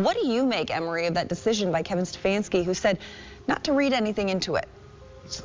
What do you make, Emery, of that decision by Kevin Stefanski, who said not to read anything into it?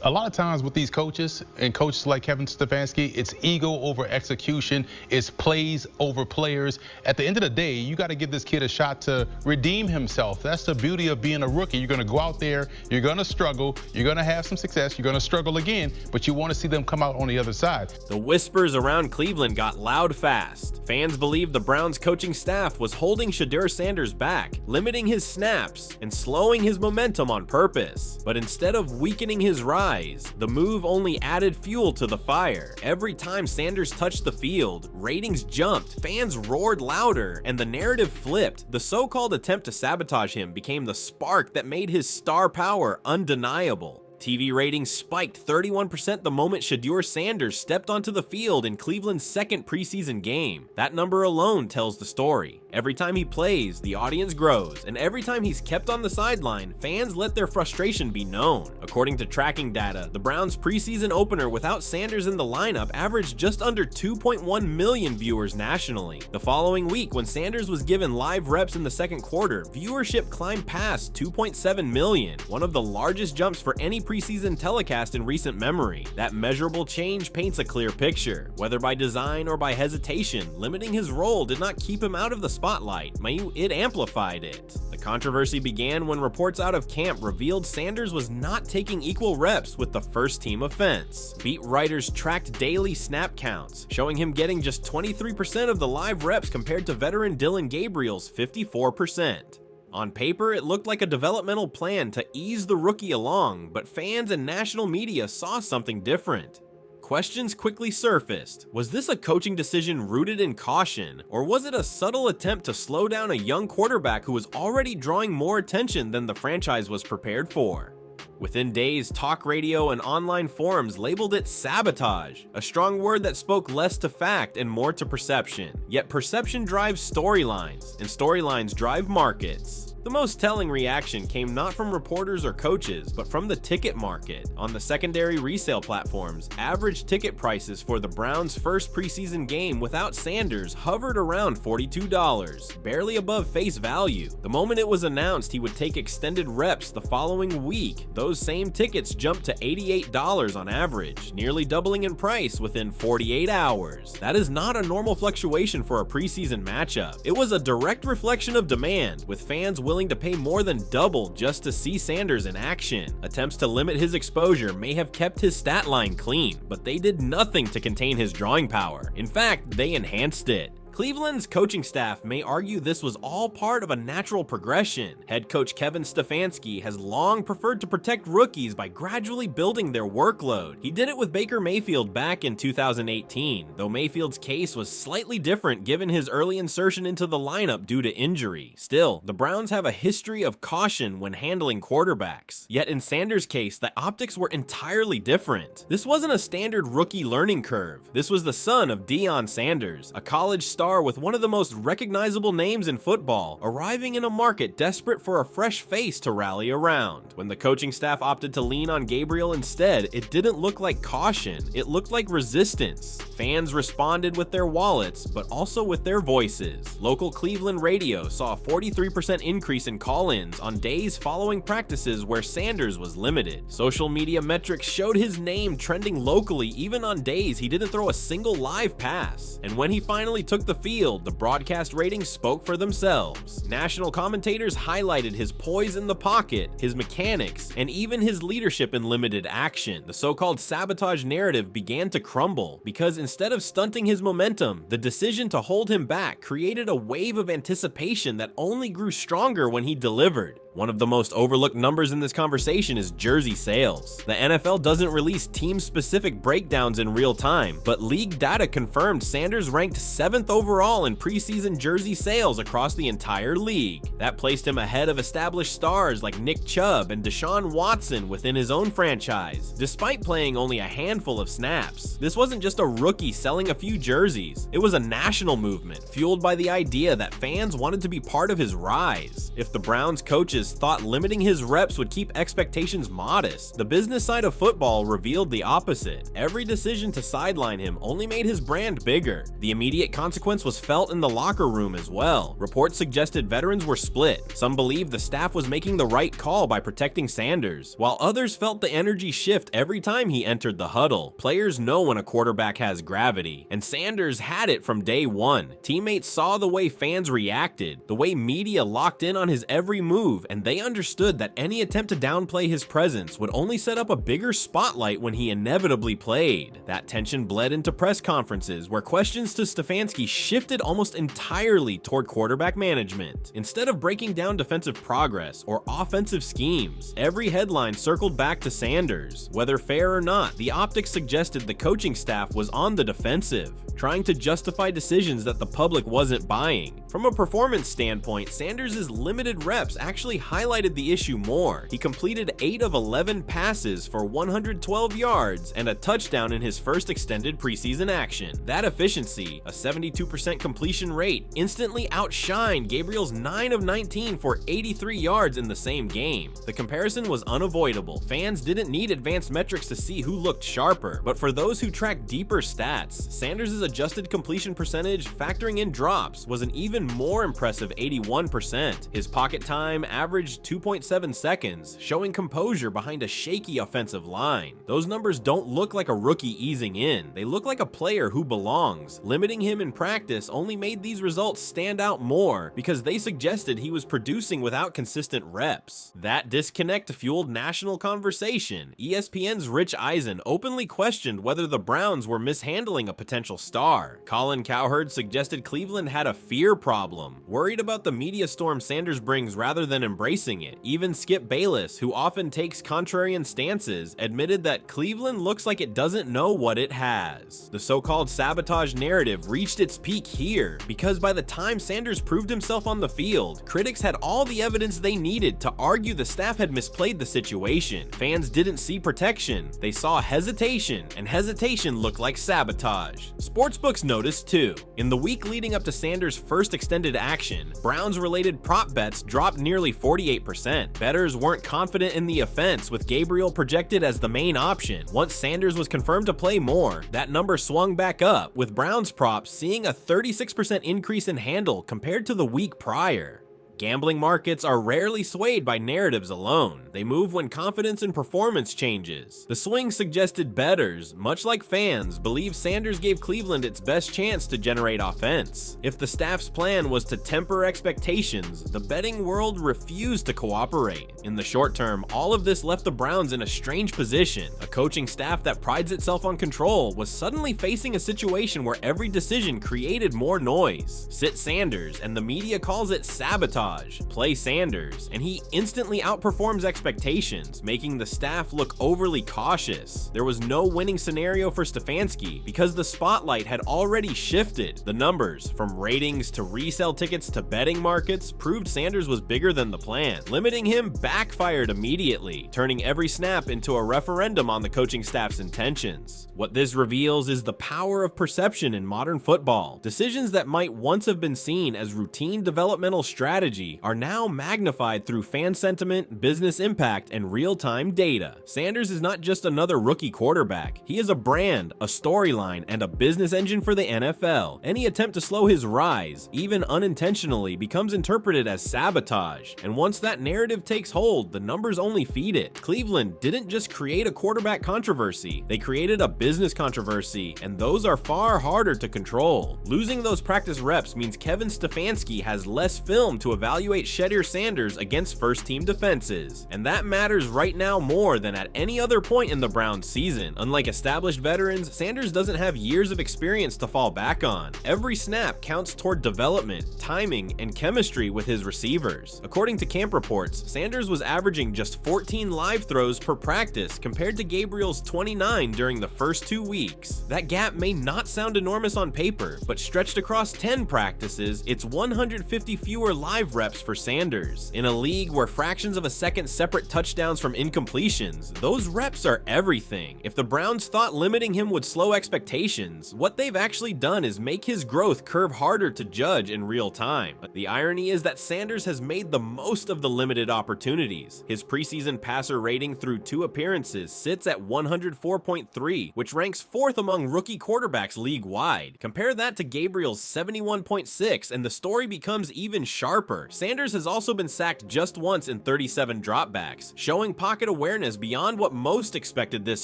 A lot of times with these coaches and coaches like Kevin Stefanski, it's ego over execution, it's plays over players. At the end of the day, you got to give this kid a shot to redeem himself. That's the beauty of being a rookie. You're going to go out there, you're going to struggle, you're going to have some success, you're going to struggle again, but you want to see them come out on the other side. The whispers around Cleveland got loud fast. Fans believed the Browns coaching staff was holding Shedeur Sanders back, limiting his snaps, and slowing his momentum on purpose. But instead of weakening his rise, the move only added fuel to the fire. Every time Sanders touched the field, ratings jumped, fans roared louder, and the narrative flipped. The so-called attempt to sabotage him became the spark that made his star power undeniable. TV ratings spiked 31% the moment Shedeur Sanders stepped onto the field in Cleveland's second preseason game. That number alone tells the story. Every time he plays, the audience grows, and every time he's kept on the sideline, fans let their frustration be known. According to tracking data, the Browns' preseason opener without Sanders in the lineup averaged just under 2.1 million viewers nationally. The following week, when Sanders was given live reps in the second quarter, viewership climbed past 2.7 million, one of the largest jumps for any preseason telecast in recent memory. That measurable change paints a clear picture. Whether by design or by hesitation, limiting his role did not keep him out of the spotlight. It amplified it. The controversy began when reports out of camp revealed Sanders was not taking equal reps with the first team offense. Beat writers tracked daily snap counts, showing him getting just 23% of the live reps compared to veteran Dillon Gabriel's 54%. On paper, it looked like a developmental plan to ease the rookie along, but fans and national media saw something different. Questions quickly surfaced. Was this a coaching decision rooted in caution, or was it a subtle attempt to slow down a young quarterback who was already drawing more attention than the franchise was prepared for? Within days, talk radio and online forums labeled it sabotage, a strong word that spoke less to fact and more to perception. Yet perception drives storylines, and storylines drive markets. The most telling reaction came not from reporters or coaches, but from the ticket market. On the secondary resale platforms, average ticket prices for the Browns' first preseason game without Sanders hovered around $42, barely above face value. The moment it was announced he would take extended reps the following week, those same tickets jumped to $88 on average, nearly doubling in price within 48 hours. That is not a normal fluctuation for a preseason matchup. It was a direct reflection of demand, with fans willing to pay more than double just to see Sanders in action. Attempts to limit his exposure may have kept his stat line clean, but they did nothing to contain his drawing power. In fact, they enhanced it. Cleveland's coaching staff may argue this was all part of a natural progression. Head coach Kevin Stefanski has long preferred to protect rookies by gradually building their workload. He did it with Baker Mayfield back in 2018, though Mayfield's case was slightly different given his early insertion into the lineup due to injury. Still, the Browns have a history of caution when handling quarterbacks. Yet in Sanders' case, the optics were entirely different. This wasn't a standard rookie learning curve. This was the son of Deion Sanders, a college star with one of the most recognizable names in football, arriving in a market desperate for a fresh face to rally around. When the coaching staff opted to lean on Gabriel instead, it didn't look like caution, it looked like resistance. Fans responded with their wallets, but also with their voices. Local Cleveland radio saw a 43% increase in call-ins on days following practices where Sanders was limited. Social media metrics showed his name trending locally even on days he didn't throw a single live pass. And when he finally took the field, the broadcast ratings spoke for themselves. National commentators highlighted his poise in the pocket, his mechanics, and even his leadership in limited action. The so-called sabotage narrative began to crumble because instead of stunting his momentum, the decision to hold him back created a wave of anticipation that only grew stronger when he delivered. One of the most overlooked numbers in this conversation is jersey sales. The NFL doesn't release team-specific breakdowns in real time, but league data confirmed Sanders ranked 7th overall in preseason jersey sales across the entire league. That placed him ahead of established stars like Nick Chubb and Deshaun Watson within his own franchise, despite playing only a handful of snaps. This wasn't just a rookie selling a few jerseys, it was a national movement, fueled by the idea that fans wanted to be part of his rise. If the Browns coaches coaches thought limiting his reps would keep expectations modest. The business side of football revealed the opposite. Every decision to sideline him only made his brand bigger. The immediate consequence was felt in the locker room as well. Reports suggested veterans were split. Some believed the staff was making the right call by protecting Sanders, while others felt the energy shift every time he entered the huddle. Players know when a quarterback has gravity, and Sanders had it from day one. Teammates saw the way fans reacted, the way media locked in on his every move, and they understood that any attempt to downplay his presence would only set up a bigger spotlight when he inevitably played. That tension bled into press conferences, where questions to Stefanski shifted almost entirely toward quarterback management. Instead of breaking down defensive progress or offensive schemes, every headline circled back to Sanders. Whether fair or not, the optics suggested the coaching staff was on the defensive, trying to justify decisions that the public wasn't buying. From a performance standpoint, Sanders' limited reps actually highlighted the issue more. He completed 8 of 11 passes for 112 yards and a touchdown in his first extended preseason action. That efficiency, a 72% completion rate, instantly outshined Gabriel's 9 of 19 for 83 yards in the same game. The comparison was unavoidable. Fans didn't need advanced metrics to see who looked sharper, but for those who track deeper stats, Sanders' adjusted completion percentage, factoring in drops, was an even more impressive 81%. His pocket time averaged 2.7 seconds, showing composure behind a shaky offensive line. Those numbers don't look like a rookie easing in. They look like a player who belongs. Limiting him in practice only made these results stand out more because they suggested he was producing without consistent reps. That disconnect fueled national conversation. ESPN's Rich Eisen openly questioned whether the Browns were mishandling a potential star. Colin Cowherd suggested Cleveland had a fear problem, worried about the media storm Sanders brings rather than embracing it. Even Skip Bayless, who often takes contrarian stances, admitted that Cleveland looks like it doesn't know what it has. The so-called sabotage narrative reached its peak here, because by the time Sanders proved himself on the field, critics had all the evidence they needed to argue the staff had misplayed the situation. Fans didn't see protection, they saw hesitation, and hesitation looked like sabotage. Sportsbooks noticed too. In the week leading up to Sanders' first extended action, Browns-related prop bets dropped nearly 48%. Bettors weren't confident in the offense, with Gabriel projected as the main option. Once Sanders was confirmed to play more, that number swung back up, with Browns props seeing a 36% increase in handle compared to the week prior. Gambling markets are rarely swayed by narratives alone. They move when confidence in performance changes. The swing suggested bettors, much like fans, believe Sanders gave Cleveland its best chance to generate offense. If the staff's plan was to temper expectations, the betting world refused to cooperate. In the short term, all of this left the Browns in a strange position. A coaching staff that prides itself on control was suddenly facing a situation where every decision created more noise. Sit Sanders, and the media calls it sabotage. Play Sanders, and he instantly outperforms expectations, making the staff look overly cautious. There was no winning scenario for Stefanski because the spotlight had already shifted. The numbers, from ratings to resale tickets to betting markets, proved Sanders was bigger than the plan. Limiting him backfired immediately, turning every snap into a referendum on the coaching staff's intentions. What this reveals is the power of perception in modern football. Decisions that might once have been seen as routine developmental strategy are now magnified through fan sentiment, business impact, and real-time data. Sanders is not just another rookie quarterback. He is a brand, a storyline, and a business engine for the NFL. Any attempt to slow his rise, even unintentionally, becomes interpreted as sabotage. And once that narrative takes hold, the numbers only feed it. Cleveland didn't just create a quarterback controversy. They created a business controversy, and those are far harder to control. Losing those practice reps means Kevin Stefanski has less film to evaluate Shedeur Sanders against first-team defenses, and that matters right now more than at any other point in the Browns season. Unlike established veterans, Sanders doesn't have years of experience to fall back on. Every snap counts toward development, timing, and chemistry with his receivers. According to camp reports, Sanders was averaging just 14 live throws per practice compared to Gabriel's 29 during the first 2 weeks. That gap may not sound enormous on paper, but stretched across 10 practices, it's 150 fewer live 5 reps for Sanders. In a league where fractions of a second separate touchdowns from incompletions, those reps are everything. If the Browns thought limiting him would slow expectations, what they've actually done is make his growth curve harder to judge in real time. The irony is that Sanders has made the most of the limited opportunities. His preseason passer rating through 2 appearances sits at 104.3, which ranks 4th among rookie quarterbacks league-wide. Compare that to Gabriel's 71.6, and the story becomes even sharper. Sanders has also been sacked just once in 37 dropbacks, showing pocket awareness beyond what most expected this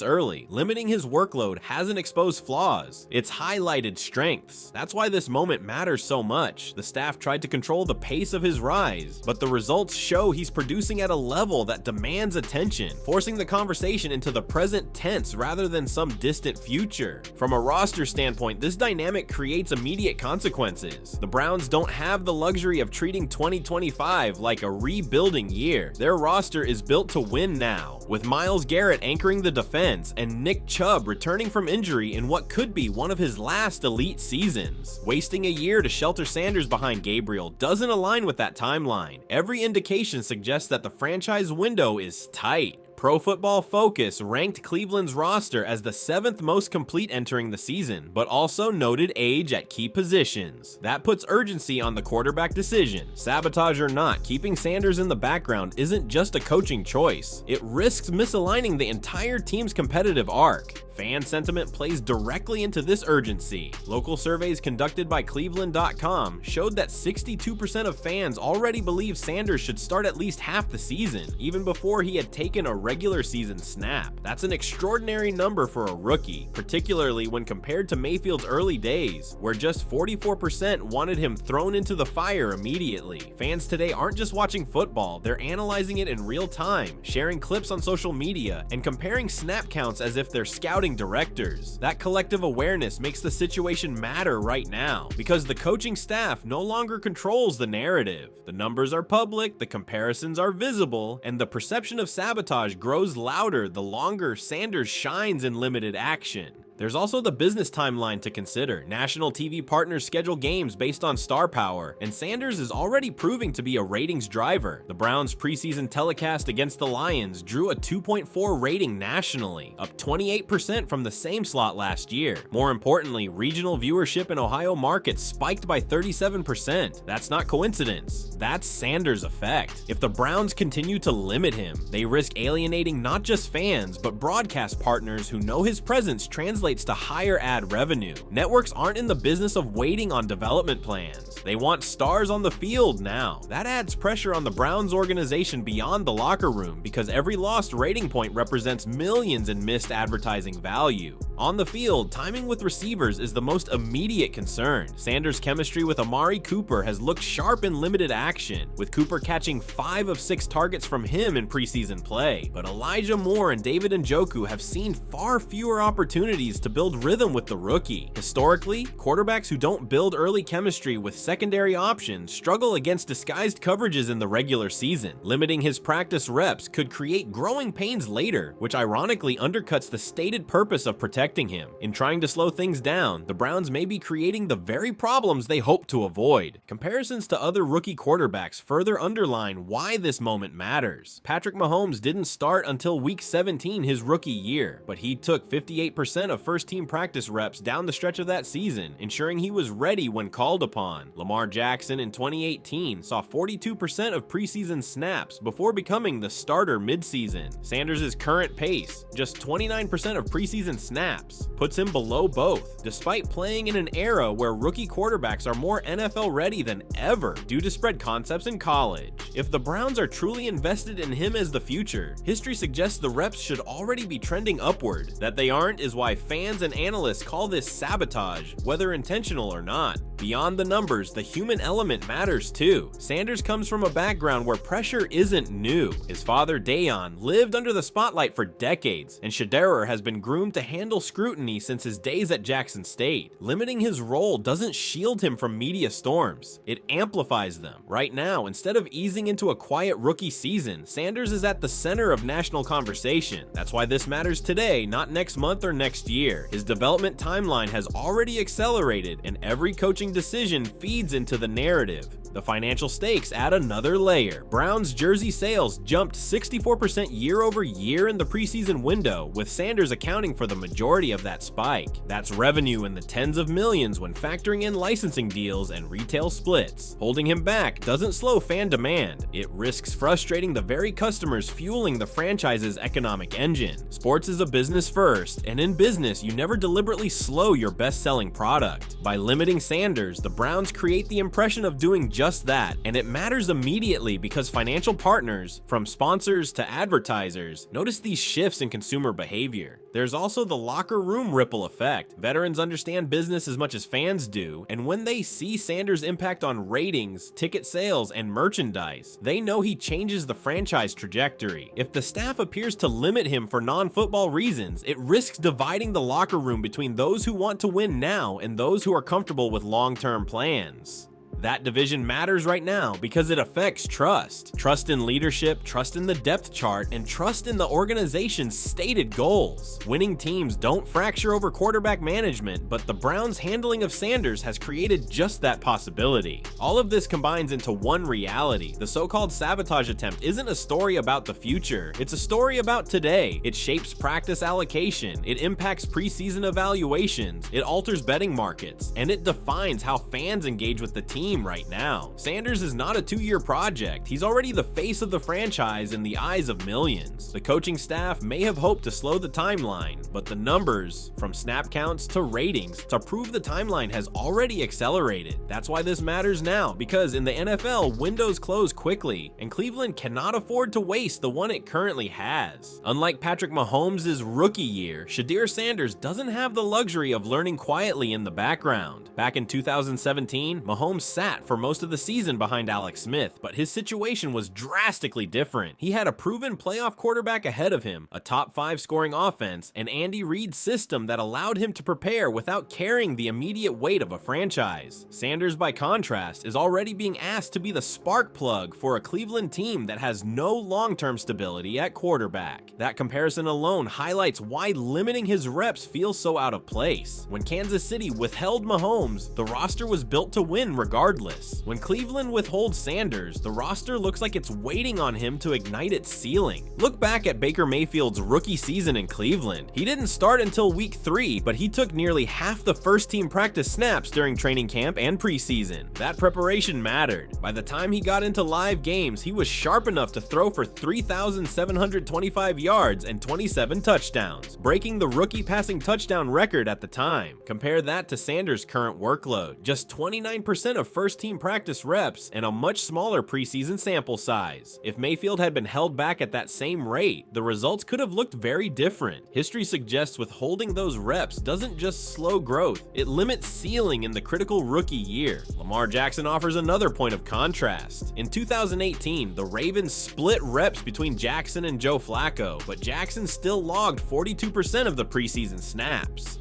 early. Limiting his workload hasn't exposed flaws, it's highlighted strengths. That's why this moment matters so much. The staff tried to control the pace of his rise, but the results show he's producing at a level that demands attention, forcing the conversation into the present tense rather than some distant future. From a roster standpoint, this dynamic creates immediate consequences. The Browns don't have the luxury of treating 2025 like a rebuilding year. Their roster is built to win now, with Myles Garrett anchoring the defense and Nick Chubb returning from injury in what could be one of his last elite seasons. Wasting a year to shelter Sanders behind Gabriel doesn't align with that timeline. Every indication suggests that the franchise window is tight. Pro Football Focus ranked Cleveland's roster as the 7th most complete entering the season, but also noted age at key positions. That puts urgency on the quarterback decision. Sabotage or not, keeping Sanders in the background isn't just a coaching choice. It risks misaligning the entire team's competitive arc. Fan sentiment plays directly into this urgency. Local surveys conducted by Cleveland.com showed that 62% of fans already believe Sanders should start at least half the season, even before he had taken a regular season snap. That's an extraordinary number for a rookie, particularly when compared to Mayfield's early days, where just 44% wanted him thrown into the fire immediately. Fans today aren't just watching football, they're analyzing it in real time, sharing clips on social media, and comparing snap counts as if they're scouting directors. That collective awareness makes the situation matter right now, because the coaching staff no longer controls the narrative. The numbers are public, the comparisons are visible, and the perception of sabotage grows louder the longer Sanders shines in limited action. There's also the business timeline to consider. National TV partners schedule games based on star power, and Sanders is already proving to be a ratings driver. The Browns' preseason telecast against the Lions drew a 2.4 rating nationally, up 28% from the same slot last year. More importantly, regional viewership in Ohio markets spiked by 37%. That's not coincidence. That's Sanders' effect. If the Browns continue to limit him, they risk alienating not just fans, but broadcast partners who know his presence translates to higher ad revenue. Networks aren't in the business of waiting on development plans. They want stars on the field now. That adds pressure on the Browns organization beyond the locker room, because every lost rating point represents millions in missed advertising value. On the field, timing with receivers is the most immediate concern. Sanders' chemistry with Amari Cooper has looked sharp in limited action, with Cooper catching 5 of 6 targets from him in preseason play. But Elijah Moore and David Njoku have seen far fewer opportunities to build rhythm with the rookie. Historically, quarterbacks who don't build early chemistry with secondary options struggle against disguised coverages in the regular season. Limiting his practice reps could create growing pains later, which ironically undercuts the stated purpose of protecting him. In trying to slow things down, the Browns may be creating the very problems they hope to avoid. Comparisons to other rookie quarterbacks further underline why this moment matters. Patrick Mahomes didn't start until week 17 his rookie year, but he took 58% of first-team practice reps down the stretch of that season, ensuring he was ready when called upon. Lamar Jackson in 2018 saw 42% of preseason snaps before becoming the starter midseason. Sanders' current pace, just 29% of preseason snaps, puts him below both, despite playing in an era where rookie quarterbacks are more NFL ready than ever due to spread concepts in college. If the Browns are truly invested in him as the future, history suggests the reps should already be trending upward. That they aren't is why fans and analysts call this sabotage, whether intentional or not. Beyond the numbers, the human element matters too. Sanders comes from a background where pressure isn't new. His father, Dayon, lived under the spotlight for decades, and Shedeur has been groomed to handle scrutiny since his days at Jackson State. Limiting his role doesn't shield him from media storms, it amplifies them. Right now, instead of easing into a quiet rookie season, Sanders is at the center of national conversation. That's why this matters today, not next month or next year. His development timeline has already accelerated, and every coaching decision feeds into the narrative. The financial stakes add another layer. Browns jersey sales jumped 64% year over year in the preseason window, with Sanders accounting for the majority of that spike. That's revenue in the tens of millions when factoring in licensing deals and retail splits. Holding him back doesn't slow fan demand. It risks frustrating the very customers fueling the franchise's economic engine. Sports is a business first, and in business, you never deliberately slow your best-selling product. By limiting Sanders, the Browns create the impression of doing just that, and it matters immediately because financial partners, from sponsors to advertisers, notice these shifts in consumer behavior. There's also the locker room ripple effect. Veterans understand business as much as fans do, and when they see Sanders' impact on ratings, ticket sales, and merchandise, they know he changes the franchise trajectory. If the staff appears to limit him for non-football reasons, it risks dividing the locker room between those who want to win now and those who are comfortable with long-term plans. That division matters right now because it affects trust. Trust in leadership, trust in the depth chart, and trust in the organization's stated goals. Winning teams don't fracture over quarterback management, but the Browns' handling of Sanders has created just that possibility. All of this combines into one reality. The so-called sabotage attempt isn't a story about the future, it's a story about today. It shapes practice allocation, it impacts preseason evaluations, it alters betting markets, and it defines how fans engage with the team right now. Sanders is not a 2-year project. He's already the face of the franchise in the eyes of millions. The coaching staff may have hoped to slow the timeline, but the numbers, from snap counts to ratings, to prove the timeline has already accelerated. That's why this matters now, because in the NFL, windows close quickly, and Cleveland cannot afford to waste the one it currently has. Unlike Patrick Mahomes' rookie year, Shedeur Sanders doesn't have the luxury of learning quietly in the background. Back in 2017, Mahomes sat for most of the season behind Alex Smith, but his situation was drastically different. He had a proven playoff quarterback ahead of him, a top 5 scoring offense, and Andy Reid's system that allowed him to prepare without carrying the immediate weight of a franchise. Sanders, by contrast, is already being asked to be the spark plug for a Cleveland team that has no long-term stability at quarterback. That comparison alone highlights why limiting his reps feels so out of place. When Kansas City withheld Mahomes, the roster was built to win regardless. When Cleveland withholds Sanders, the roster looks like it's waiting on him to ignite its ceiling. Look back at Baker Mayfield's rookie season in Cleveland. He didn't start until week 3, but he took nearly half the first-team practice snaps during training camp and preseason. That preparation mattered. By the time he got into live games, he was sharp enough to throw for 3,725 yards and 27 touchdowns, breaking the rookie passing touchdown record at the time. Compare that to Sanders' current workload, just 29% of first-team practice reps and a much smaller preseason sample size. If Mayfield had been held back at that same rate, the results could have looked very different. History suggests withholding those reps doesn't just slow growth, it limits ceiling in the critical rookie year. Lamar Jackson offers another point of contrast. In 2018, the Ravens split reps between Jackson and Joe Flacco, but Jackson still logged 42% of the preseason snaps.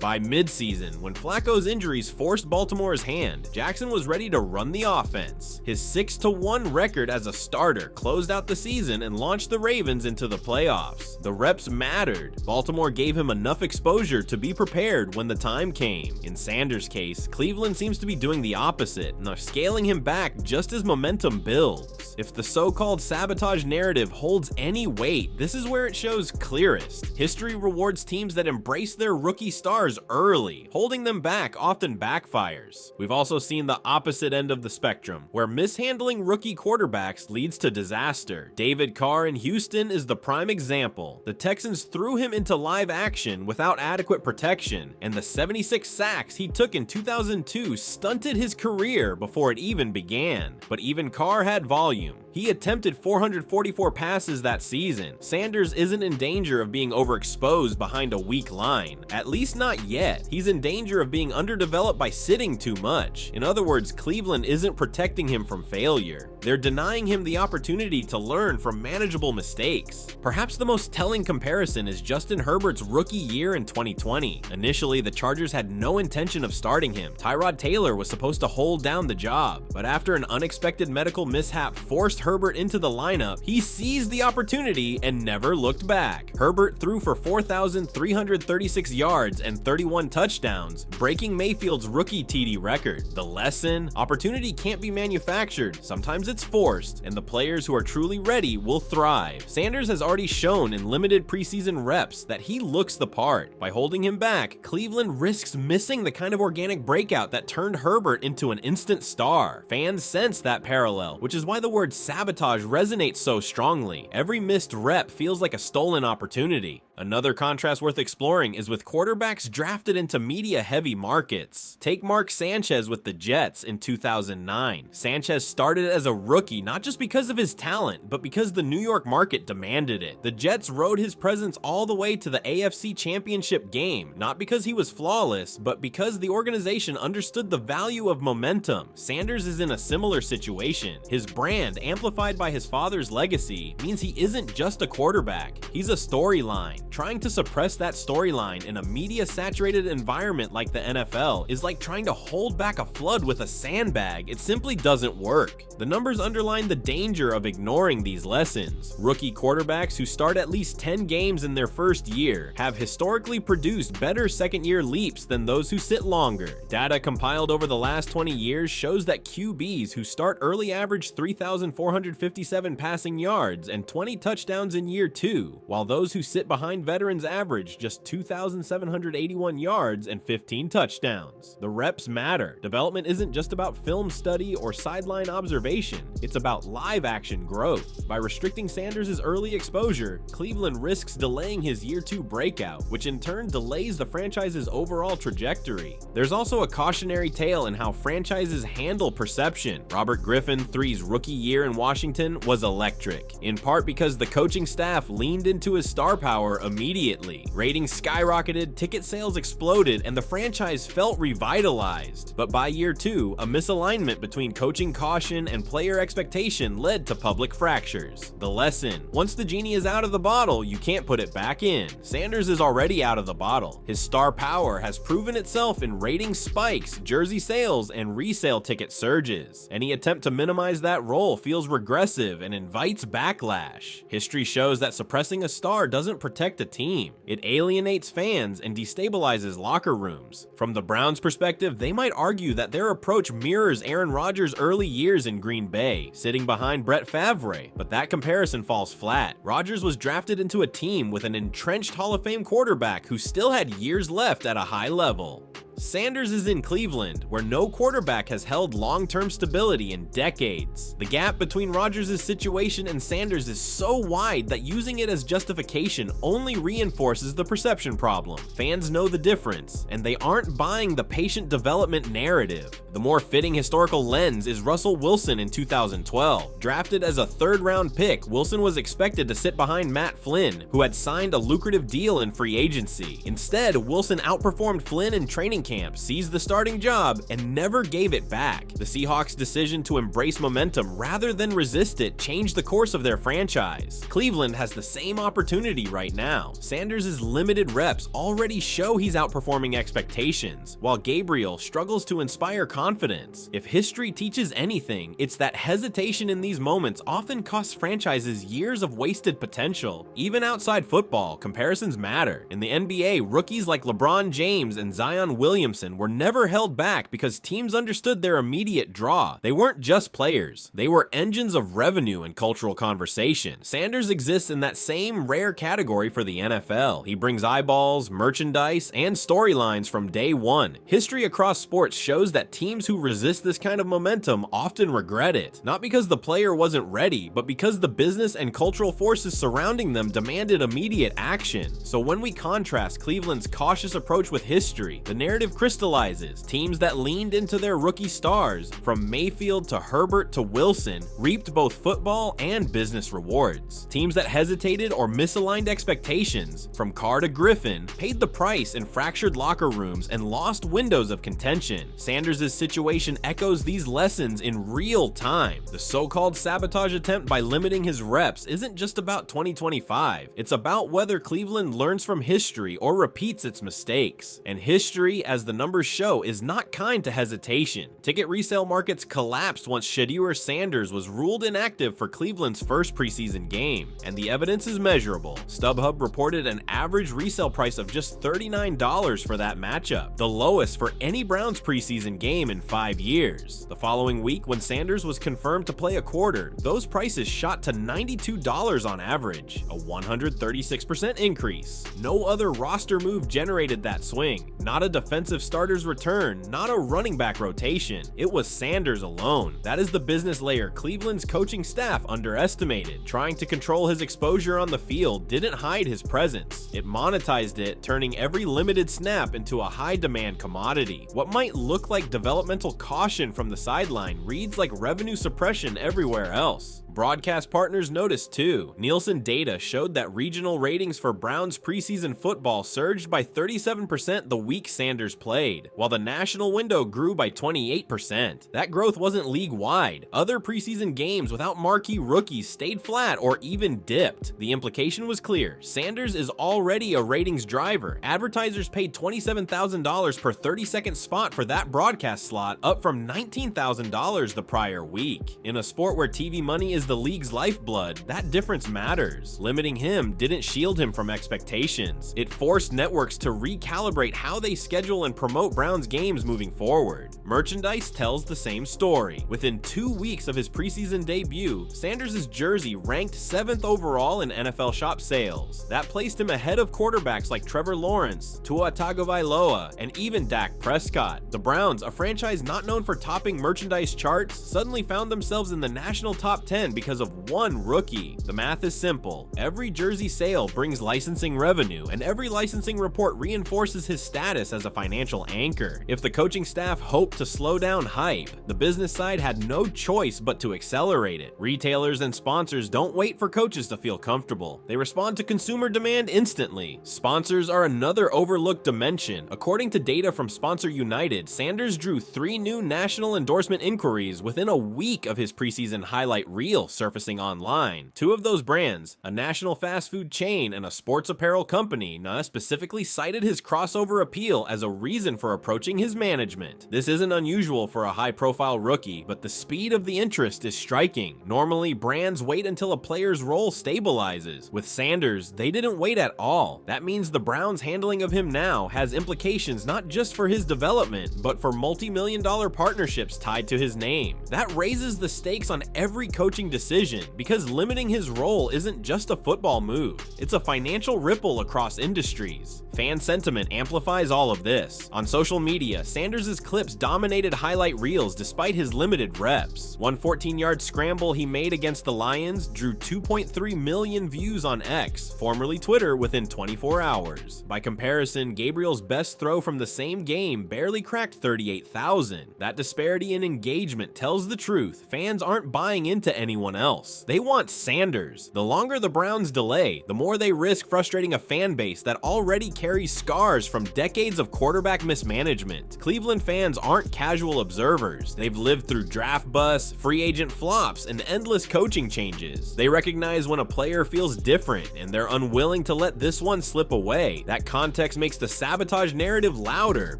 By midseason, when Flacco's injuries forced Baltimore's hand, Jackson was ready to run the offense. His 6-1 record as a starter closed out the season and launched the Ravens into the playoffs. The reps mattered. Baltimore gave him enough exposure to be prepared when the time came. In Sanders' case, Cleveland seems to be doing the opposite and are scaling him back just as momentum builds. If the so-called sabotage narrative holds any weight, this is where it shows clearest. History rewards teams that embrace their rookie stars early. Holding them back often backfires. We've also seen the opposite end of the spectrum, where mishandling rookie quarterbacks leads to disaster. David Carr in Houston is the prime example. The Texans threw him into live action without adequate protection, and the 76 sacks he took in 2002 stunted his career before it even began. But even Carr had volume. He attempted 444 passes that season. Sanders isn't in danger of being overexposed behind a weak line, at least not yet. He's in danger of being underdeveloped by sitting too much. In other words, Cleveland isn't protecting him from failure. They're denying him the opportunity to learn from manageable mistakes. Perhaps the most telling comparison is Justin Herbert's rookie year in 2020. Initially, the Chargers had no intention of starting him. Tyrod Taylor was supposed to hold down the job, but after an unexpected medical mishap forced Herbert into the lineup, he seized the opportunity and never looked back. Herbert threw for 4,336 yards and 31 touchdowns, breaking Mayfield's rookie TD record. The lesson? Opportunity can't be manufactured, sometimes it's forced, and the players who are truly ready will thrive. Sanders has already shown in limited preseason reps that he looks the part. By holding him back, Cleveland risks missing the kind of organic breakout that turned Herbert into an instant star. Fans sense that parallel, which is why the word sabotage resonates so strongly. Every missed rep feels like a stolen opportunity. Another contrast worth exploring is with quarterbacks drafted into media-heavy markets. Take Mark Sanchez with the Jets in 2009. Sanchez started as a rookie not just because of his talent, but because the New York market demanded it. The Jets rode his presence all the way to the AFC Championship game, not because he was flawless, but because the organization understood the value of momentum. Sanders is in a similar situation. His brand, amplified by his father's legacy, means he isn't just a quarterback, he's a storyline. Trying to suppress that storyline in a media-saturated environment like the NFL is like trying to hold back a flood with a sandbag. It simply doesn't work. The numbers underline the danger of ignoring these lessons. Rookie quarterbacks who start at least 10 games in their first year have historically produced better second-year leaps than those who sit longer. Data compiled over the last 20 years shows that QBs who start early average 3,457 passing yards and 20 touchdowns in year 2, while those who sit behind veterans average just 2,781 yards and 15 touchdowns. The reps matter. Development isn't just about film study or sideline observation, it's about live action growth. By restricting Sanders' early exposure, Cleveland risks delaying his year 2 breakout, which in turn delays the franchise's overall trajectory. There's also a cautionary tale in how franchises handle perception. Robert Griffin III's rookie year in Washington was electric, in part because the coaching staff leaned into his star power immediately. Ratings skyrocketed, ticket sales exploded, and the franchise felt revitalized. But by year 2, a misalignment between coaching caution and player expectation led to public fractures. The lesson: once the genie is out of the bottle, you can't put it back in. Sanders is already out of the bottle. His star power has proven itself in rating spikes, jersey sales, and resale ticket surges. Any attempt to minimize that role feels regressive and invites backlash. History shows that suppressing a star doesn't protect a team. It alienates fans and destabilizes locker rooms. From the Browns' perspective, they might argue that their approach mirrors Aaron Rodgers' early years in Green Bay, sitting behind Brett Favre, but that comparison falls flat. Rodgers was drafted into a team with an entrenched Hall of Fame quarterback who still had years left at a high level. Sanders is in Cleveland, where no quarterback has held long-term stability in decades. The gap between Rodgers' situation and Sanders is so wide that using it as justification only reinforces the perception problem. Fans know the difference, and they aren't buying the patient development narrative. The more fitting historical lens is Russell Wilson in 2012. Drafted as a third-round pick, Wilson was expected to sit behind Matt Flynn, who had signed a lucrative deal in free agency. Instead, Wilson outperformed Flynn in training camp, seized the starting job, and never gave it back. The Seahawks' decision to embrace momentum rather than resist it changed the course of their franchise. Cleveland has the same opportunity right now. Sanders' limited reps already show he's outperforming expectations, while Gabriel struggles to inspire confidence. If history teaches anything, it's that hesitation in these moments often costs franchises years of wasted potential. Even outside football, comparisons matter. In the NBA, rookies like LeBron James and Zion Williamson were never held back because teams understood their immediate draw. They weren't just players, they were engines of revenue and cultural conversation. Sanders exists in that same rare category for the NFL. He brings eyeballs, merchandise, and storylines from day one. History across sports shows that teams who resist this kind of momentum often regret it, not because the player wasn't ready, but because the business and cultural forces surrounding them demanded immediate action. So when we contrast Cleveland's cautious approach with history, the narrative crystallizes. Teams that leaned into their rookie stars, from Mayfield to Herbert to Wilson, reaped both football and business rewards. Teams that hesitated or misaligned expectations, from Carr to Griffin, paid the price in fractured locker rooms and lost windows of contention. Sanders' situation echoes these lessons in real time. The so-called sabotage attempt by limiting his reps isn't just about 2025. It's about whether Cleveland learns from history or repeats its mistakes. And history, as the numbers show, is not kind to hesitation. Ticket resale markets collapsed once Shedeur Sanders was ruled inactive for Cleveland's first preseason game, and the evidence is measurable. StubHub reported an average resale price of just $39 for that matchup, the lowest for any Browns preseason game in 5 years. The following week, when Sanders was confirmed to play a quarter, those prices shot to $92 on average, a 136% increase. No other roster move generated that swing. Not a defensive starter's return, not a running back rotation. It was Sanders alone. That is the business layer Cleveland's coaching staff underestimated. Trying to control his exposure on the field didn't hide his presence. It monetized it, turning every limited snap into a high-demand commodity. What might look like developmental caution from the sideline reads like revenue suppression everywhere else. Broadcast partners noticed too. Nielsen data showed that regional ratings for Browns preseason football surged by 37% the week Sanders played, while the national window grew by 28%. That growth wasn't league-wide. Other preseason games without marquee rookies stayed flat or even dipped. The implication was clear. Sanders is already a ratings driver. Advertisers paid $27,000 per 30-second spot for that broadcast slot, up from $19,000 the prior week. In a sport where TV money is the league's lifeblood, that difference matters. Limiting him didn't shield him from expectations. It forced networks to recalibrate how they schedule and promote Browns games moving forward. Merchandise tells the same story. Within 2 weeks of his preseason debut, Sanders' jersey ranked 7th overall in NFL shop sales. That placed him ahead of quarterbacks like Trevor Lawrence, Tua Tagovailoa, and even Dak Prescott. The Browns, a franchise not known for topping merchandise charts, suddenly found themselves in the national top 10 because of one rookie. The math is simple. Every jersey sale brings licensing revenue, and every licensing report reinforces his status as a financial anchor. If the coaching staff hoped to slow down hype, the business side had no choice but to accelerate it. Retailers and sponsors don't wait for coaches to feel comfortable. They respond to consumer demand instantly. Sponsors are another overlooked dimension. According to data from Sponsor United, Sanders drew 3 new national endorsement inquiries within a week of his preseason highlight reel surfacing online. 2 of those brands, a national fast food chain and a sports apparel company, specifically cited his crossover appeal as a reason for approaching his management. This isn't unusual for a high-profile rookie, but the speed of the interest is striking. Normally, brands wait until a player's role stabilizes. With Sanders, they didn't wait at all. That means the Browns' handling of him now has implications not just for his development, but for multi-million-dollar partnerships tied to his name. That raises the stakes on every coaching decision, because limiting his role isn't just a football move, it's a financial ripple across industries. Fan sentiment amplifies all of this. On social media, Sanders' clips dominated highlight reels despite his limited reps. One 14-yard scramble he made against the Lions drew 2.3 million views on X, formerly Twitter, within 24 hours. By comparison, Gabriel's best throw from the same game barely cracked 38,000. That disparity in engagement tells the truth. Fans aren't buying into anyone else. They want Sanders. The longer the Browns delay, the more they risk frustrating a fan base that already carries scars from decades of quarterback mismanagement. Cleveland fans aren't casual observers. They've lived through draft busts, free agent flops, and endless coaching changes. They recognize when a player feels different, and they're unwilling to let this one slip away. That context makes the sabotage narrative louder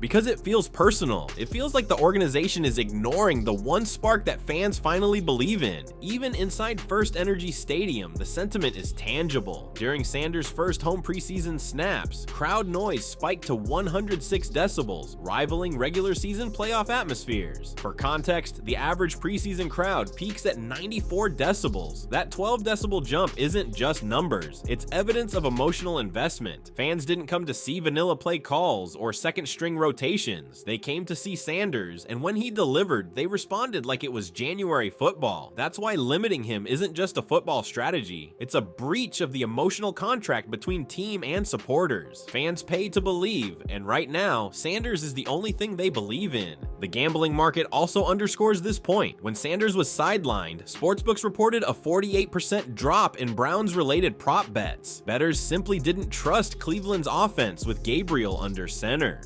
because it feels personal. It feels like the organization is ignoring the one spark that fans finally believe in. Even inside First Energy Stadium, the sentiment is tangible. During Sanders' first home preseason snaps, crowd noise spiked to 106 decibels, rivaling regular season playoff atmospheres. For context, the average preseason crowd peaks at 94 decibels. That 12 decibel jump isn't just numbers, it's evidence of emotional investment. Fans didn't come to see vanilla play calls or second string rotations. They came to see Sanders, and when he delivered, they responded like it was January football. That's why limiting him isn't just a football strategy, it's a breach of the emotional contract between team and supporters. Fans pay to believe, and right now, Sanders is the only thing they believe in. The gambling market also underscores this point. When Sanders was sidelined, sportsbooks reported a 48% drop in Browns-related prop bets. Bettors simply didn't trust Cleveland's offense with Gabriel under center.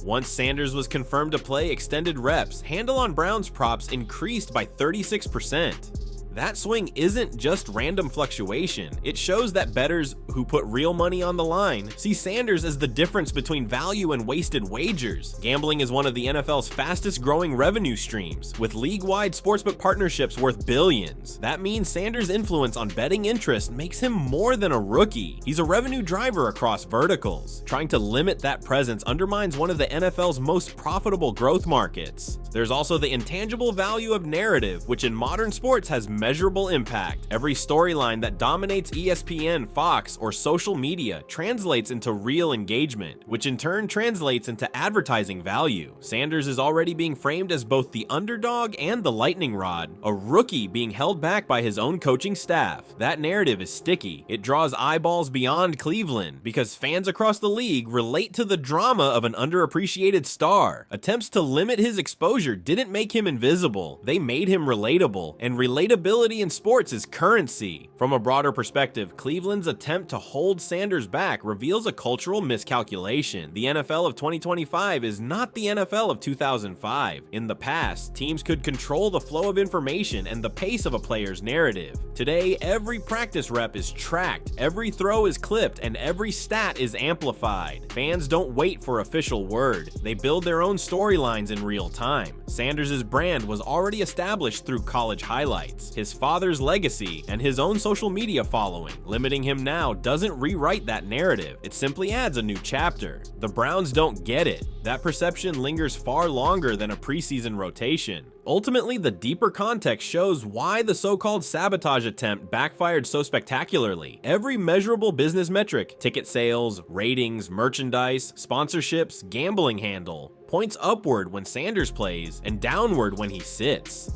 Once Sanders was confirmed to play extended reps, handle on Browns props increased by 36%. That swing isn't just random fluctuation. It shows that bettors who put real money on the line see Sanders as the difference between value and wasted wagers. Gambling is one of the NFL's fastest growing revenue streams, with league-wide sportsbook partnerships worth billions. That means Sanders' influence on betting interest makes him more than a rookie. He's a revenue driver across verticals. Trying to limit that presence undermines one of the NFL's most profitable growth markets. There's also the intangible value of narrative, which in modern sports has measurable impact. Every storyline that dominates ESPN, Fox, or social media translates into real engagement, which in turn translates into advertising value. Sanders is already being framed as both the underdog and the lightning rod, a rookie being held back by his own coaching staff. That narrative is sticky. It draws eyeballs beyond Cleveland because fans across the league relate to the drama of an underappreciated star. Attempts to limit his exposure didn't make him invisible. They made him relatable, and relatability in sports is currency. From a broader perspective, Cleveland's attempt to hold Sanders back reveals a cultural miscalculation. The NFL of 2025 is not the NFL of 2005. In the past, teams could control the flow of information and the pace of a player's narrative. Today, every practice rep is tracked, every throw is clipped, and every stat is amplified. Fans don't wait for official word. They build their own storylines in real time. Sanders' brand was already established through college highlights, his father's legacy, and his own social media following. Limiting him now doesn't rewrite that narrative, it simply adds a new chapter. The Browns don't get it. That perception lingers far longer than a preseason rotation. Ultimately, the deeper context shows why the so-called sabotage attempt backfired so spectacularly. Every measurable business metric, ticket sales, ratings, merchandise, sponsorships, gambling handle, points upward when Sanders plays and downward when he sits.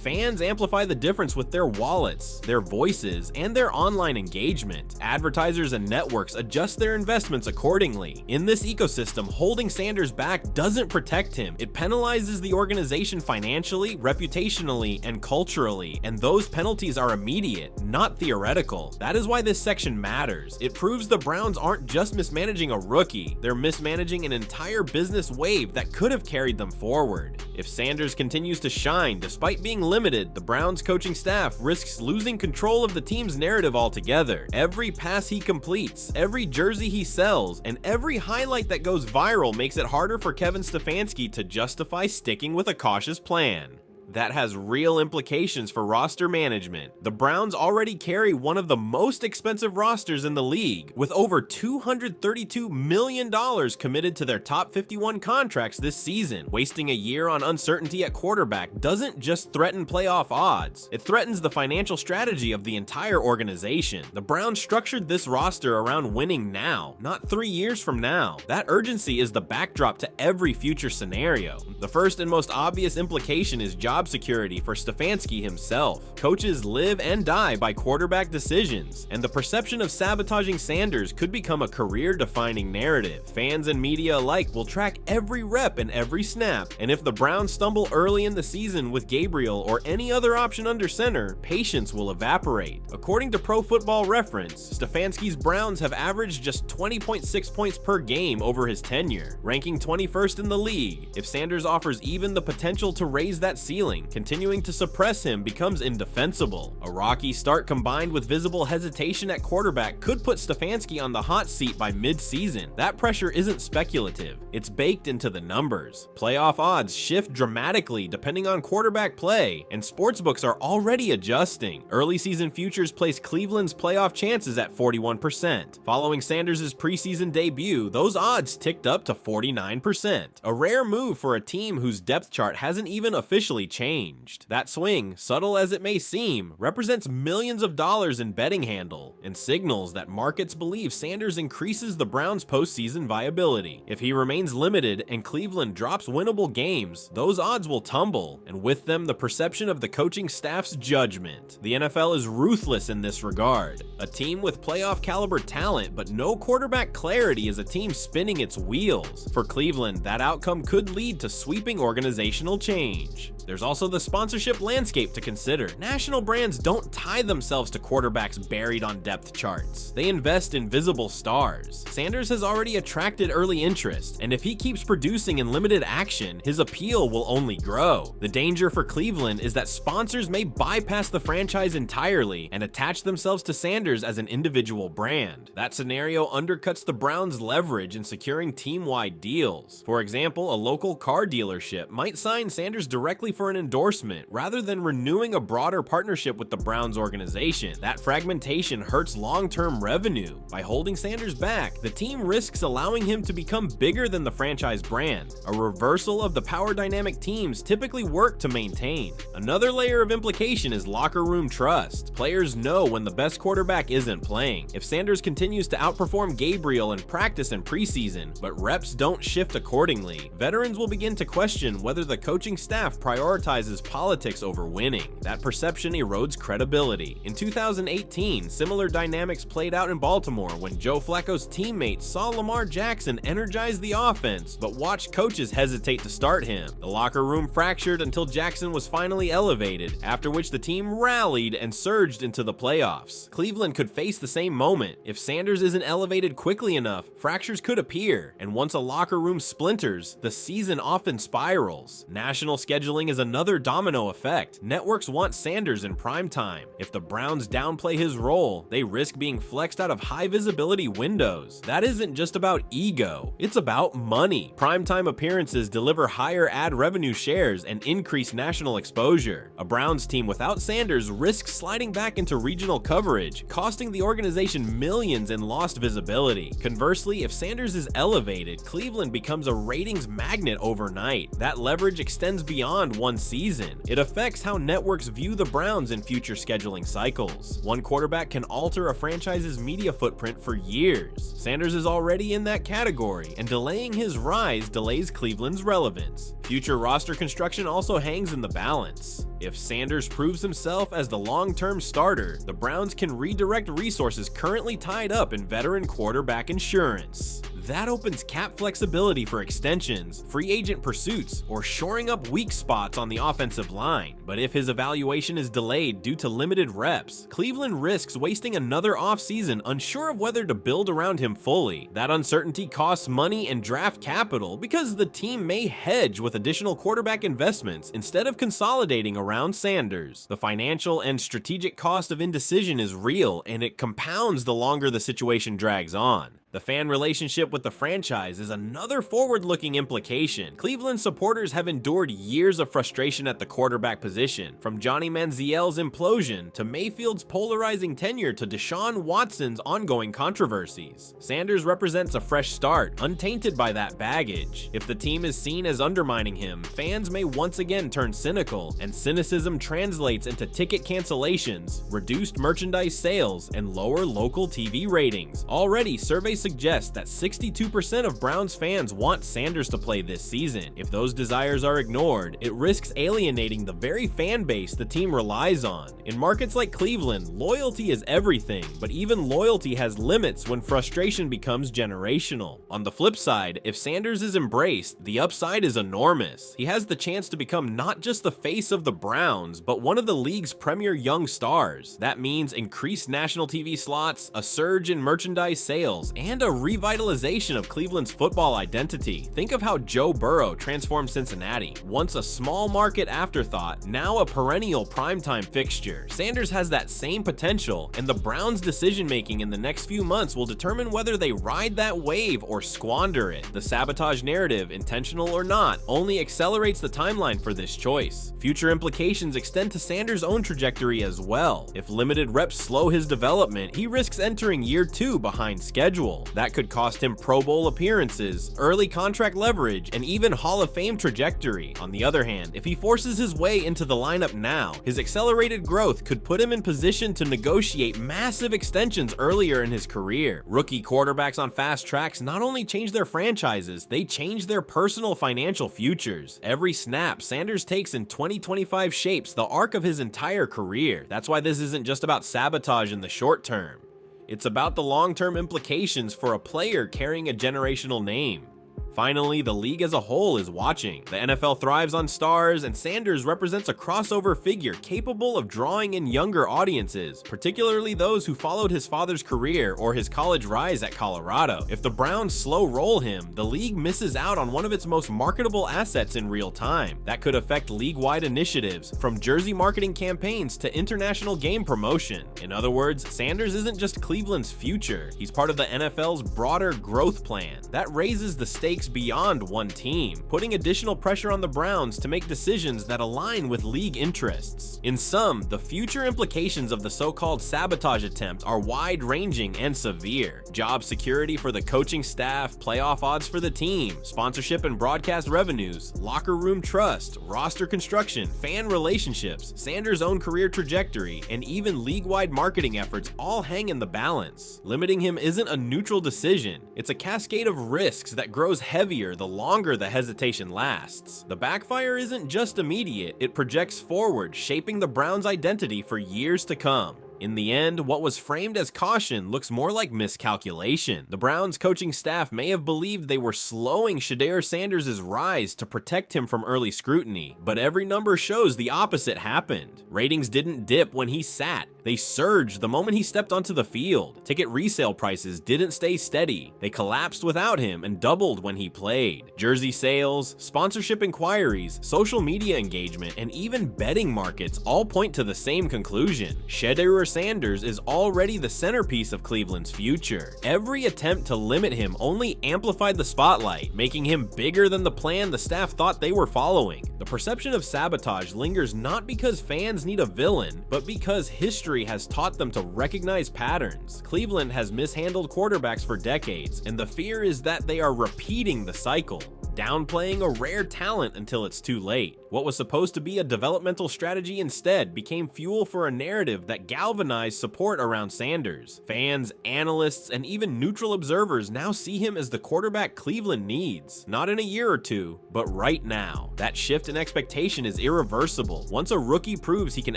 Fans amplify the difference with their wallets, their voices, and their online engagement. Advertisers and networks adjust their investments accordingly. In this ecosystem, holding Sanders back doesn't protect him. It penalizes the organization financially, reputationally, and culturally, and those penalties are immediate, not theoretical. That is why this section matters. It proves the Browns aren't just mismanaging a rookie, they're mismanaging an entire business wave that could have carried them forward. If Sanders continues to shine despite being limited, the Browns coaching staff risks losing control of the team's narrative altogether. Every pass he completes, every jersey he sells, and every highlight that goes viral makes it harder for Kevin Stefanski to justify sticking with a cautious plan. That has real implications for roster management. The Browns already carry one of the most expensive rosters in the league, with over $232 million committed to their top 51 contracts this season. Wasting a year on uncertainty at quarterback doesn't just threaten playoff odds, it threatens the financial strategy of the entire organization. The Browns structured this roster around winning now, not 3 years from now. That urgency is the backdrop to every future scenario. The first and most obvious implication is job security for Stefanski himself. Coaches live and die by quarterback decisions, and the perception of sabotaging Sanders could become a career-defining narrative. Fans and media alike will track every rep and every snap, and if the Browns stumble early in the season with Gabriel or any other option under center, patience will evaporate. According to Pro Football Reference, Stefanski's Browns have averaged just 20.6 points per game over his tenure, ranking 21st in the league. If Sanders offers even the potential to raise that ceiling, continuing to suppress him becomes indefensible. A rocky start combined with visible hesitation at quarterback could put Stefanski on the hot seat by mid-season. That pressure isn't speculative, it's baked into the numbers. Playoff odds shift dramatically depending on quarterback play, and sportsbooks are already adjusting. Early season futures place Cleveland's playoff chances at 41%. Following Sanders' preseason debut, those odds ticked up to 49%. A rare move for a team whose depth chart hasn't even officially changed. That swing, subtle as it may seem, represents millions of dollars in betting handle and signals that markets believe Sanders increases the Browns' postseason viability. If he remains limited and Cleveland drops winnable games, those odds will tumble, and with them the perception of the coaching staff's judgment. The NFL is ruthless in this regard. A team with playoff caliber talent but no quarterback clarity is a team spinning its wheels. For Cleveland, that outcome could lead to sweeping organizational change. There's also the sponsorship landscape to consider. National brands don't tie themselves to quarterbacks buried on depth depth charts. They invest in visible stars. Sanders has already attracted early interest, and if he keeps producing in limited action, his appeal will only grow. The danger for Cleveland is that sponsors may bypass the franchise entirely and attach themselves to Sanders as an individual brand. That scenario undercuts the Browns' leverage in securing team-wide deals. For example, a local car dealership might sign Sanders directly for an endorsement rather than renewing a broader partnership with the Browns organization. That fragmentation hurts long-term revenue. By holding Sanders back, the team risks allowing him to become bigger than the franchise brand, a reversal of the power dynamic teams typically work to maintain. Another layer of implication is locker room trust. Players know when the best quarterback isn't playing. If Sanders continues to outperform Gabriel in practice and preseason, but reps don't shift accordingly, veterans will begin to question whether the coaching staff prioritizes politics over winning. That perception erodes credibility. In 2018, similar dynamics played out in Baltimore when Joe Flacco's teammates saw Lamar Jackson energize the offense, but watched coaches hesitate to start him. The locker room fractured until Jackson was finally elevated, after which the team rallied and surged into the playoffs. Cleveland could face the same moment. If Sanders isn't elevated quickly enough, fractures could appear, and once a locker room splinters, the season often spirals. National scheduling is another domino effect. Networks want Sanders in prime time. If the Browns downplay his role, they risk being flexed out of high visibility windows. That isn't just about ego, it's about money. Primetime appearances deliver higher ad revenue shares and increase national exposure. A Browns team without Sanders risks sliding back into regional coverage, costing the organization millions in lost visibility. Conversely, if Sanders is elevated, Cleveland becomes a ratings magnet overnight. That leverage extends beyond one season. It affects how networks view the Browns in future scheduling cycles. One quarterback can alter a franchise's media footprint for years. Sanders is already in that category, and delaying his rise delays Cleveland's relevance. Future roster construction also hangs in the balance. If Sanders proves himself as the long-term starter, the Browns can redirect resources currently tied up in veteran quarterback insurance. That opens cap flexibility for extensions, free agent pursuits, or shoring up weak spots on the offensive line. But if his evaluation is delayed due to limited reps, Cleveland risks wasting another offseason unsure of whether to build around him fully. That uncertainty costs money and draft capital because the team may hedge with additional quarterback investments instead of consolidating around Sanders. The financial and strategic cost of indecision is real, and it compounds the longer the situation drags on. The fan relationship with the franchise is another forward-looking implication. Cleveland supporters have endured years of frustration at the quarterback position, from Johnny Manziel's implosion to Mayfield's polarizing tenure to Deshaun Watson's ongoing controversies. Sanders represents a fresh start, untainted by that baggage. If the team is seen as undermining him, fans may once again turn cynical, and cynicism translates into ticket cancellations, reduced merchandise sales, and lower local TV ratings. Already, surveys suggest that 62% of Browns fans want Sanders to play this season. If those desires are ignored, it risks alienating the very fan base the team relies on. In markets like Cleveland, loyalty is everything, but even loyalty has limits when frustration becomes generational. On the flip side, if Sanders is embraced, the upside is enormous. He has the chance to become not just the face of the Browns, but one of the league's premier young stars. That means increased national TV slots, a surge in merchandise sales, and a revitalization of Cleveland's football identity. Think of how Joe Burrow transformed Cincinnati. Once a small market afterthought, now a perennial primetime fixture. Sanders has that same potential, and the Browns' decision-making in the next few months will determine whether they ride that wave or squander it. The sabotage narrative, intentional or not, only accelerates the timeline for this choice. Future implications extend to Sanders' own trajectory as well. If limited reps slow his development, he risks entering year 2 behind schedule. That could cost him Pro Bowl appearances, early contract leverage, and even Hall of Fame trajectory. On the other hand, if he forces his way into the lineup now, his accelerated growth could put him in position to negotiate massive extensions earlier in his career. Rookie quarterbacks on fast tracks not only change their franchises, they change their personal financial futures. Every snap Sanders takes in 2025 shapes the arc of his entire career. That's why this isn't just about sabotage in the short term. It's about the long-term implications for a player carrying a generational name. Finally, the league as a whole is watching. The NFL thrives on stars, and Sanders represents a crossover figure capable of drawing in younger audiences, particularly those who followed his father's career or his college rise at Colorado. If the Browns slow roll him, the league misses out on one of its most marketable assets in real time. That could affect league-wide initiatives, from jersey marketing campaigns to international game promotion. In other words, Sanders isn't just Cleveland's future, he's part of the NFL's broader growth plan. That raises the stakes beyond one team, putting additional pressure on the Browns to make decisions that align with league interests. In sum, the future implications of the so-called sabotage attempt are wide-ranging and severe. Job security for the coaching staff, playoff odds for the team, sponsorship and broadcast revenues, locker room trust, roster construction, fan relationships, Sanders' own career trajectory, and even league-wide marketing efforts all hang in the balance. Limiting him isn't a neutral decision, it's a cascade of risks that grows heavier the longer the hesitation lasts. The backfire isn't just immediate, it projects forward, shaping the Browns' identity for years to come. In the end, what was framed as caution looks more like miscalculation. The Browns coaching staff may have believed they were slowing Shedeur Sanders' rise to protect him from early scrutiny, but every number shows the opposite happened. Ratings didn't dip when he sat. They surged the moment he stepped onto the field. Ticket resale prices didn't stay steady. They collapsed without him and doubled when he played. Jersey sales, sponsorship inquiries, social media engagement, and even betting markets all point to the same conclusion. Shedeur Sanders is already the centerpiece of Cleveland's future. Every attempt to limit him only amplified the spotlight, making him bigger than the plan the staff thought they were following. The perception of sabotage lingers not because fans need a villain, but because history has taught them to recognize patterns. Cleveland has mishandled quarterbacks for decades, and the fear is that they are repeating the cycle, downplaying a rare talent until it's too late. What was supposed to be a developmental strategy instead became fuel for a narrative that galvanized support around Sanders. Fans, analysts, and even neutral observers now see him as the quarterback Cleveland needs, not in a year or two, but right now. That shift in expectation is irreversible. Once a rookie proves he can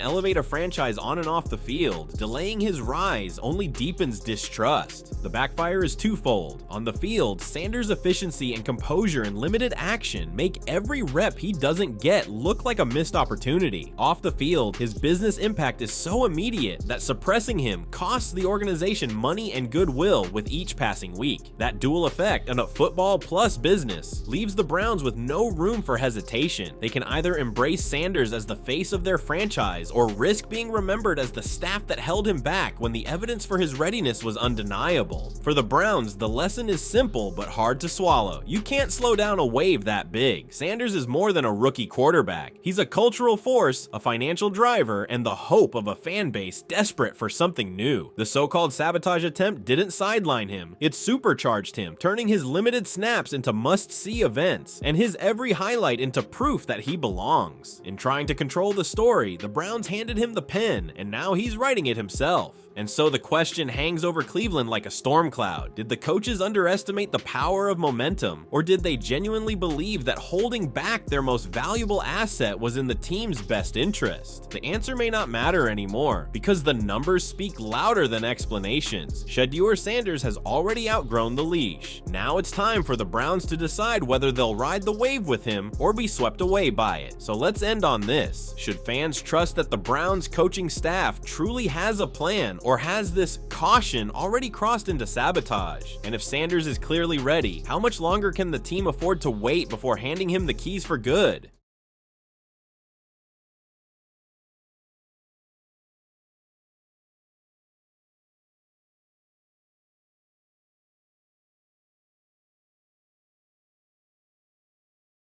elevate a franchise on and off the field, delaying his rise only deepens distrust. The backfire is twofold. On the field, Sanders' efficiency and composure in limited action make every rep he doesn't get look like a missed opportunity. Off the field, his business impact is so immediate that suppressing him costs the organization money and goodwill with each passing week. That dual effect on a football plus business leaves the Browns with no room for hesitation. They can either embrace Sanders as the face of their franchise or risk being remembered as the staff that held him back when the evidence for his readiness was undeniable. For the Browns, the lesson is simple but hard to swallow. You can't slow down a wave that big. Sanders is more than a rookie quarterback. He's a cultural force, a financial driver, and the hope of a fan base desperate for something new. The so-called sabotage attempt didn't sideline him. It supercharged him, turning his limited snaps into must-see events, and his every highlight into proof that he belongs. In trying to control the story, the Browns handed him the pen, and now he's writing it himself. And so the question hangs over Cleveland like a storm cloud. Did the coaches underestimate the power of momentum, or did they genuinely believe that holding back their most valuable asset was in the team's best interest? The answer may not matter anymore, because the numbers speak louder than explanations. Shedeur Sanders has already outgrown the leash. Now it's time for the Browns to decide whether they'll ride the wave with him or be swept away by it. So let's end on this. Should fans trust that the Browns coaching staff truly has a plan, or has this caution already crossed into sabotage? And if Sanders is clearly ready, how much longer can the team afford to wait before handing him the keys for good?